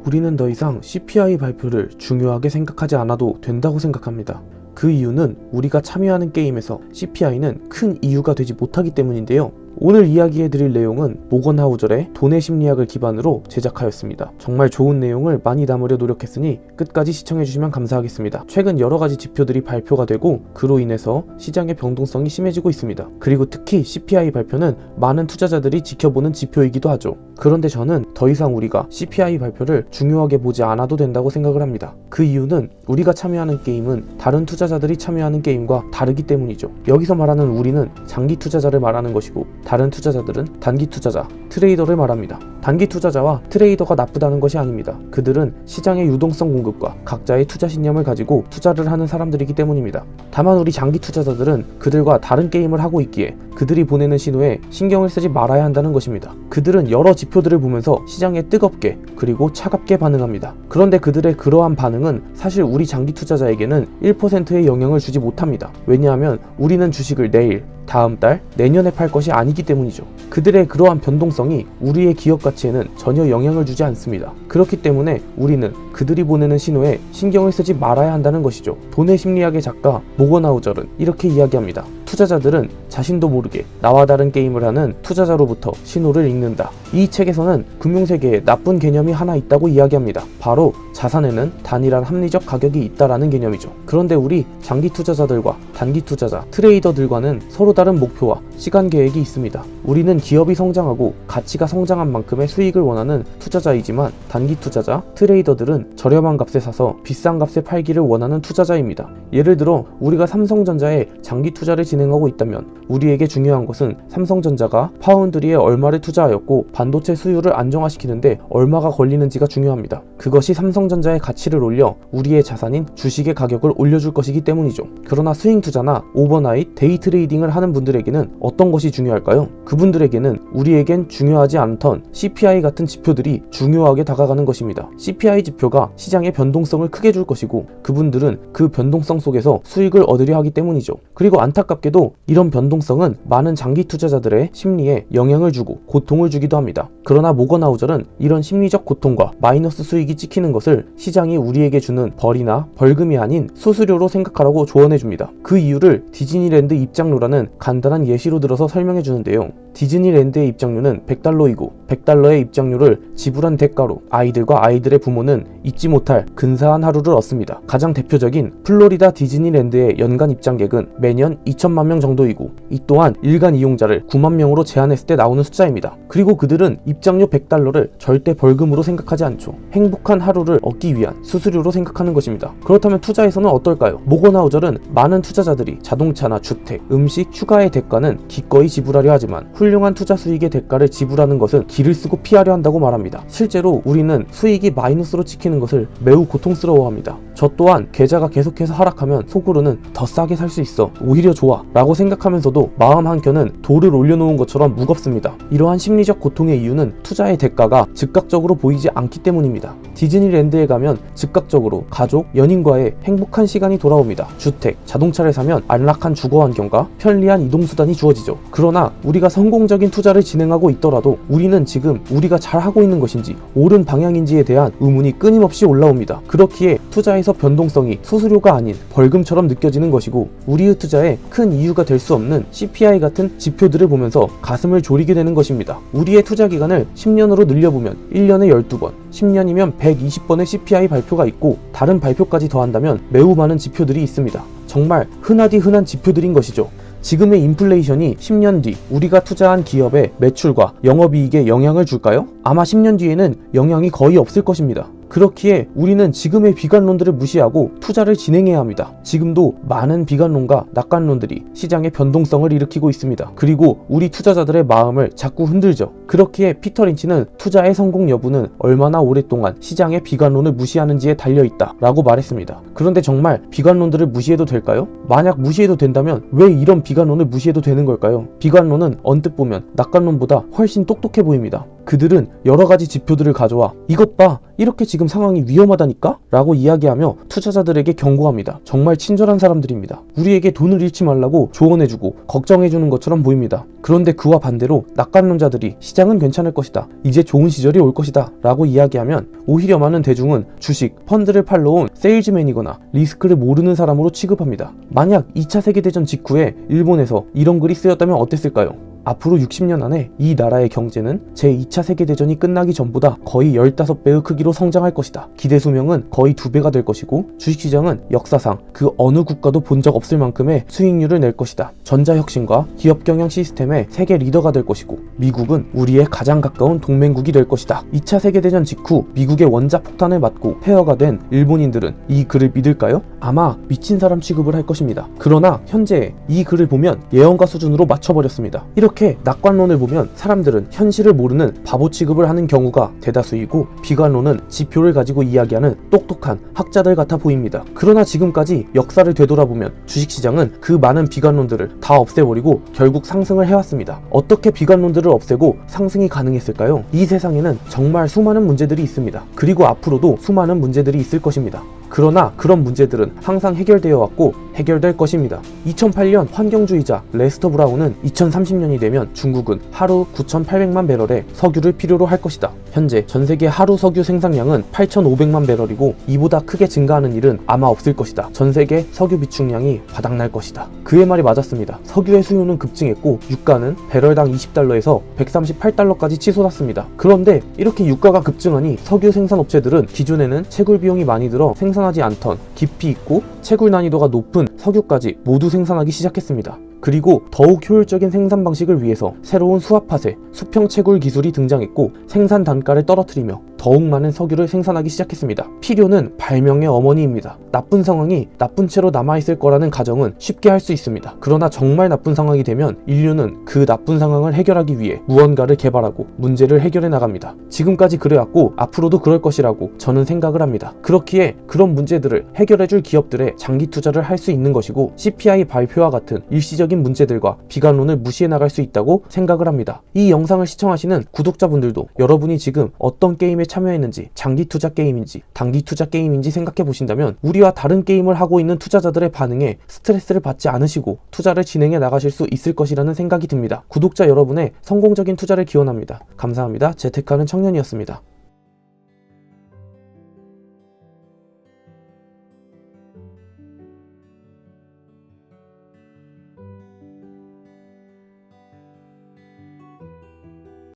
우리는 더 이상 CPI 발표를 중요하게 생각하지 않아도 된다고 생각합니다. 그 이유는 우리가 참여하는 게임에서 CPI는 큰 이유가 되지 못하기 때문인데요. 오늘 이야기해드릴 내용은 모건 하우절의 돈의 심리학을 기반으로 제작하였습니다. 정말 좋은 내용을 많이 담으려 노력했으니 끝까지 시청해주시면 감사하겠습니다. 최근 여러가지 지표들이 발표가 되고 그로 인해서 시장의 변동성이 심해지고 있습니다. 그리고 특히 CPI 발표는 많은 투자자들이 지켜보는 지표이기도 하죠. 그런데 저는 더 이상 우리가 CPI 발표를 중요하게 보지 않아도 된다고 생각을 합니다. 그 이유는 우리가 참여하는 게임은 다른 투자자들이 참여하는 게임과 다르기 때문이죠. 여기서 말하는 우리는 장기 투자자를 말하는 것이고 다른 투자자들은 단기 투자자, 트레이더를 말합니다. 단기 투자자와 트레이더가 나쁘다는 것이 아닙니다. 그들은 시장의 유동성 공급과 각자의 투자 신념을 가지고 투자를 하는 사람들이기 때문입니다. 다만 우리 장기 투자자들은 그들과 다른 게임을 하고 있기에 그들이 보내는 신호에 신경을 쓰지 말아야 한다는 것입니다. 그들은 여러 지표들을 보면서 시장에 뜨겁게 그리고 차갑게 반응합니다. 그런데 그들의 그러한 반응은 사실 우리 장기 투자자에게는 1%의 영향을 주지 못합니다. 왜냐하면 우리는 주식을 내일, 다음 달, 내년에 팔 것이 아니기 때문이죠. 그들의 그러한 변동성이 우리의 기업 가치에는 전혀 영향을 주지 않습니다. 그렇기 때문에 우리는 그들이 보내는 신호에 신경을 쓰지 말아야 한다는 것이죠. 돈의 심리학의 작가 모건 하우절은 이렇게 이야기합니다. 투자자들은 자신도 모르게 나와 다른 게임을 하는 투자자로부터 신호를 읽는다. 이 책에서는 금융세계에 나쁜 개념이 하나 있다고 이야기합니다. 바로 자산에는 단일한 합리적 가격이 있다라는 개념이죠. 그런데 우리 장기 투자자들과 단기 투자자, 트레이더들과는 서로 다른 목표와 시간 계획이 있습니다. 우리는 기업이 성장하고 가치가 성장한 만큼의 수익을 원하는 투자자이지만 단기 투자자, 트레이더들은 저렴한 값에 사서 비싼 값에 팔기를 원하는 투자자입니다. 예를 들어 우리가 삼성전자에 장기 투자를 진행하고 있다면 우리에게 중요한 것은 삼성전자가 파운드리에 얼마를 투자하였고 반도체 수요를 안정화시키는데 얼마가 걸리는지가 중요합니다. 그것이 삼성전자의 가치를 올려 우리의 자산인 주식의 가격을 올려줄 것이기 때문이죠. 그러나 스윙 투자나 오버나잇, 데이 트레이딩을 하는 분들에게는 어떤 것이 중요할까요? 그분들에게는 우리에겐 중요하지 않던 CPI 같은 지표들이 중요하게 다가가는 것입니다. CPI 지표가 시장의 변동성을 크게 줄 것이고 그분들은 그 변동성 속에서 수익을 얻으려 하기 때문이죠. 그리고 안타깝게도 이런 변동성은 많은 장기 투자자들의 심리에 영향을 주고 고통을 주기도 합니다. 그러나 모건 하우절은 이런 심리적 고통과 마이너스 수익이 찍히는 것을 시장이 우리에게 주는 벌이나 벌금이 아닌 수수료로 생각하라고 조언해줍니다. 그 이유를 디즈니랜드 입장료라는 간단한 예시로 들어서 설명해 주는데요. 디즈니랜드의 입장료는 $100이고 $100의 입장료를 지불한 대가로 아이들과 아이들의 부모는 잊지 못할 근사한 하루를 얻습니다. 가장 대표적인 플로리다 디즈니랜드의 연간 입장객은 매년 2천만 명 정도이고 이 또한 일간 이용자를 9만 명으로 제한했을 때 나오는 숫자입니다. 그리고 그들은 입장료 $100를 절대 벌금으로 생각하지 않죠. 행복한 하루를 얻기 위한 수수료로 생각하는 것입니다. 그렇다면 투자에서는 어떨까요? 모건 하우절은 많은 투자자들이 자동차나 주택, 음식, 휴가의 대가는 기꺼이 지불하려 하지만 훌륭한 투자 수익의 대가를 지불하는 것은 길을 쓰고 피하려 한다고 말합니다. 실제로 우리는 수익이 마이너스로 찍히는 것을 매우 고통스러워합니다. 저 또한 계좌가 계속해서 하락하면 속으로는 더 싸게 살 수 있어, 오히려 좋아 라고 생각하면서도 마음 한켠은 돌을 올려놓은 것처럼 무겁습니다. 이러한 심리적 고통의 이유는 투자의 대가가 즉각적으로 보이지 않기 때문입니다. 디즈니랜드에 가면 즉각적으로 가족, 연인과의 행복한 시간이 돌아옵니다. 주택, 자동차를 사면 안락한 주거 환경과 편리한 이동수단이 주어지죠. 그러나 우리가 성공적인 투자를 진행하고 있더라도 우리는 지금 우리가 잘하고 있는 것인지 옳은 방향인지에 대한 의문이 끊임없이 올라옵니다. 그렇기에 투자에서 변동성이 수수료가 아닌 벌금처럼 느껴지는 것이고 우리의 투자에 큰 이유가 될 수 없는 CPI 같은 지표들을 보면서 가슴을 졸이게 되는 것입니다. 우리의 투자 기간을 10년으로 늘려보면 1년에 12번, 10년이면 120번의 CPI 발표가 있고 다른 발표까지 더한다면 매우 많은 지표들이 있습니다. 정말 흔하디 흔한 지표들인 것이죠. 지금의 인플레이션이 10년 뒤 우리가 투자한 기업의 매출과 영업이익에 영향을 줄까요? 아마 10년 뒤에는 영향이 거의 없을 것입니다. 그렇기에 우리는 지금의 비관론들을 무시하고 투자를 진행해야 합니다. 지금도 많은 비관론과 낙관론들이 시장의 변동성을 일으키고 있습니다. 그리고 우리 투자자들의 마음을 자꾸 흔들죠. 그렇기에 피터 린치는 투자의 성공 여부는 얼마나 오랫동안 시장의 비관론을 무시하는지에 달려있다 라고 말했습니다. 그런데 정말 비관론들을 무시해도 될까요? 만약 무시해도 된다면 왜 이런 비관론을 무시해도 되는 걸까요? 비관론은 언뜻 보면 낙관론보다 훨씬 똑똑해 보입니다. 그들은 여러 가지 지표들을 가져와 이것 봐, 이렇게 지금 상황이 위험하다니까? 라고 이야기하며 투자자들에게 경고합니다. 정말 친절한 사람들입니다. 우리에게 돈을 잃지 말라고 조언해주고 걱정해주는 것처럼 보입니다. 그런데 그와 반대로 낙관론자들이 시장은 괜찮을 것이다, 이제 좋은 시절이 올 것이다 라고 이야기하면 오히려 많은 대중은 주식, 펀드를 팔러온 세일즈맨이거나 리스크를 모르는 사람으로 취급합니다. 만약 2차 세계대전 직후에 일본에서 이런 글이 쓰였다면 어땠을까요? 앞으로 60년 안에 이 나라의 경제는 제2차 세계대전이 끝나기 전보다 거의 15배의 크기로 성장할 것이다. 기대 수명은 거의 2배가 될 것이고 주식시장은 역사상 그 어느 국가도 본 적 없을 만큼의 수익률을 낼 것이다. 전자혁신과 기업 경영 시스템의 세계 리더가 될 것이고 미국은 우리의 가장 가까운 동맹국이 될 것이다. 2차 세계대전 직후 미국의 원자 폭탄을 맞고 폐허가 된 일본인들은 이 글을 믿을까요? 아마 미친 사람 취급을 할 것입니다. 그러나 현재 이 글을 보면 예언가 수준으로 맞춰버렸습니다. 이렇게 낙관론을 보면 사람들은 현실을 모르는 바보 취급을 하는 경우가 대다수이고 비관론은 지표를 가지고 이야기하는 똑똑한 학자들 같아 보입니다. 그러나 지금까지 역사를 되돌아보면 주식시장은 그 많은 비관론들을 다 없애버리고 결국 상승을 해왔습니다. 어떻게 비관론들을 없애고 상승이 가능했을까요? 이 세상에는 정말 수많은 문제들이 있습니다. 그리고 앞으로도 수많은 문제들이 있을 것입니다. 그러나 그런 문제들은 항상 해결되어 왔고 해결될 것입니다. 2008년 환경주의자 레스터 브라운은 2030년이 되면 중국은 하루 9,800만 배럴의 석유를 필요로 할 것이다. 현재 전세계 하루 석유 생산량은 8,500만 배럴이고 이보다 크게 증가하는 일은 아마 없을 것이다. 전세계 석유 비축량이 바닥날 것이다. 그의 말이 맞았습니다. 석유의 수요는 급증했고 유가는 배럴당 20달러에서 138달러까지 치솟았습니다. 그런데 이렇게 유가가 급증하니 석유 생산업체들은 기존에는 채굴 비용이 많이 들어 생산하지 않던 깊이 있고 채굴 난이도가 높은 석유까지 모두 생산하기 시작했습니다. 그리고 더욱 효율적인 생산 방식을 위해서 새로운 수압파쇄, 수평 채굴 기술이 등장했고 생산 단가를 떨어뜨리며 더욱 많은 석유를 생산하기 시작했습니다. 필요는 발명의 어머니입니다. 나쁜 상황이 나쁜 채로 남아있을 거라는 가정은 쉽게 할 수 있습니다. 그러나 정말 나쁜 상황이 되면 인류는 그 나쁜 상황을 해결하기 위해 무언가를 개발하고 문제를 해결해 나갑니다. 지금까지 그래왔고 앞으로도 그럴 것이라고 저는 생각을 합니다. 그렇기에 그런 문제들을 해결해줄 기업들의 장기 투자를 할 수 있는 것이고 CPI 발표와 같은 일시적인 문제들과 비관론을 무시해 나갈 수 있다고 생각을 합니다. 이 영상을 시청하시는 구독자분들도 여러분이 지금 어떤 게임에 참여했는지, 장기 투자 게임인지 단기 투자 게임인지 생각해 보신다면 우리와 다른 게임을 하고 있는 투자자들의 반응에 스트레스를 받지 않으시고 투자를 진행해 나가실 수 있을 것이라는 생각이 듭니다. 구독자 여러분의 성공적인 투자를 기원합니다. 감사합니다. 재테크하는 청년이었습니다.